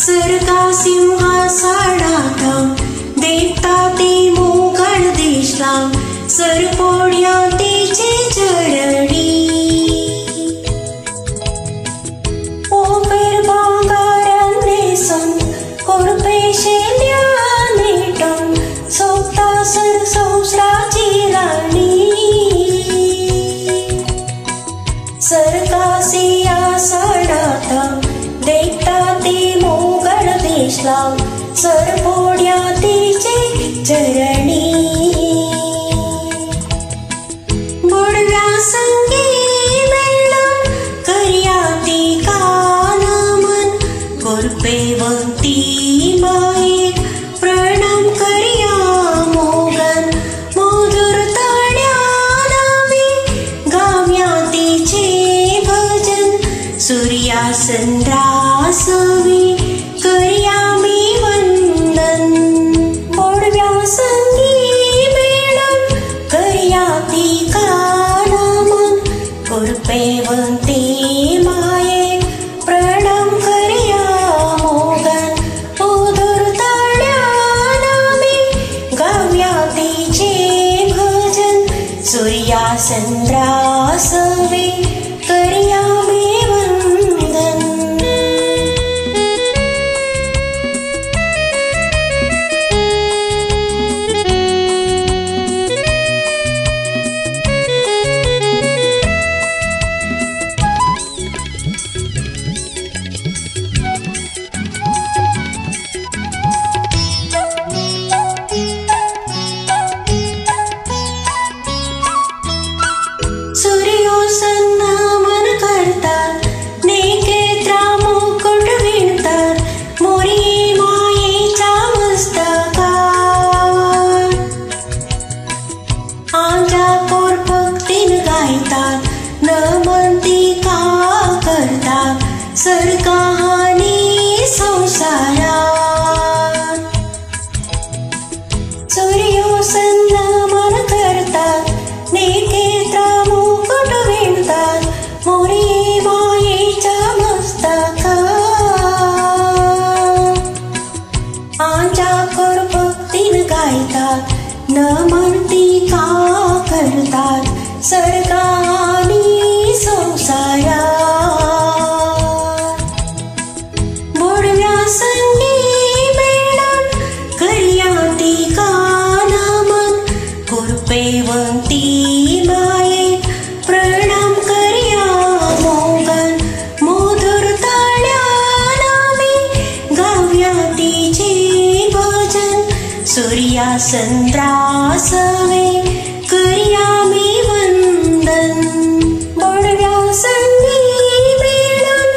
सरका सिंहासनाता देखता ते मोगळ दिसला सरपोड्या तिचे चरणी ओपेर बांगारांनेसन कोडपेशे न्यानेटम सोपता सर संसाराची राणी सरका सिंहासनाता देखता ते मोगळ दिसला सरपोड्या तिचे चरणी बुडव्या संगी मेळून करया ती कानामन कोरपेवंती मायेक प्रणाम करया मोगन मधुर ताण्यान आमी गावया तिचे भजन सूर्या चंद्रासवी करया मी वंदन बुडव्या संगी मेळून करया ती कानामन कोरपेवंती मायेक प्रणाम करया मोगन मधुर ताण्यान आमी गावया तिचे भजन सूर्या चंद्रासवे करया मी वंदन सूर्योसन्नामन करतात नेकेत्रा मुकुट विणतात मोरी मायेच्या मस्तकावर आमच्या पोर भक्तीन गायतात नमंतिका करतात सरका हानी संसारात सूर्योसन्नामन करतात नेकेत्रा मुकुट विणतात मोरी मायेच्या मस्तकावर आमच्या कोर भक्तीन गायतात नमंतिका करतात सरका हानी संसारात बुडव्या संगी मेळून करया ती कानामन कोरपेवंती मायेक प्रणाम करया मोगन मधुर ताण्यान आमी गावया तिचे भजन सूर्या चंद्रासवे करया मी वंदन बुडव्या संगी मेळून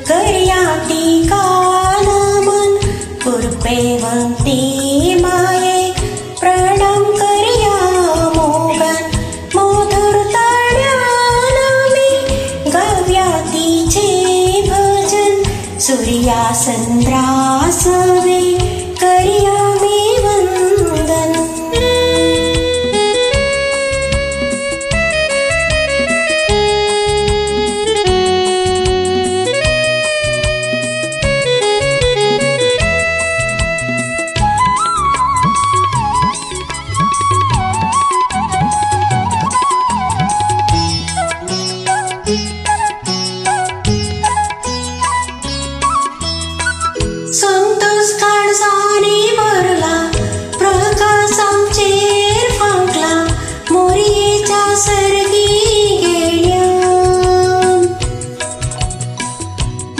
करया ती कानामन कोरपेवंती मायेक प्रणाम करया मोगन मधुर ताण्यान आमी गावया तिचे भजन सूर्या चंद्रासवे करया मी वंदन संतोष काळजाने भरला प्रकाशांचेर फांकला मोरयेच्या सर्गी गेल्यान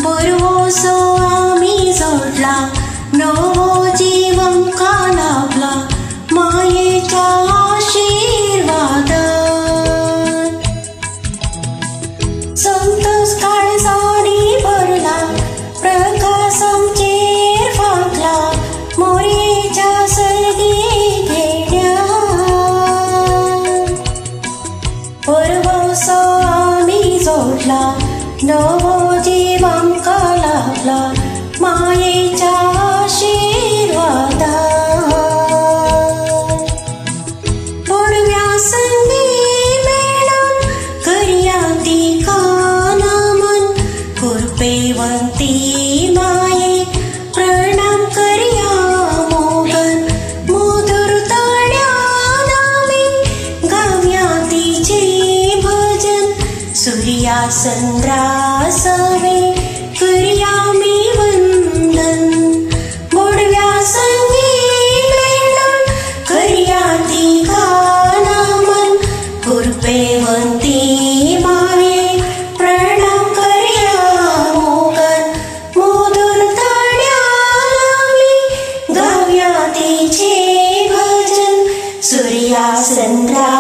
बरवोसो आमी जोडला नवो जीव आमकां लाभला मायेच्या आशीर्वादान संतोष काळजाने भरला प्रकाशांचेर फांकला मोरयेच्या सर्गी गेल्यान बरवोसो आमी जोडला नवो जीव आमकां लाभला मायेच्या आशीर्वादान या संद्रा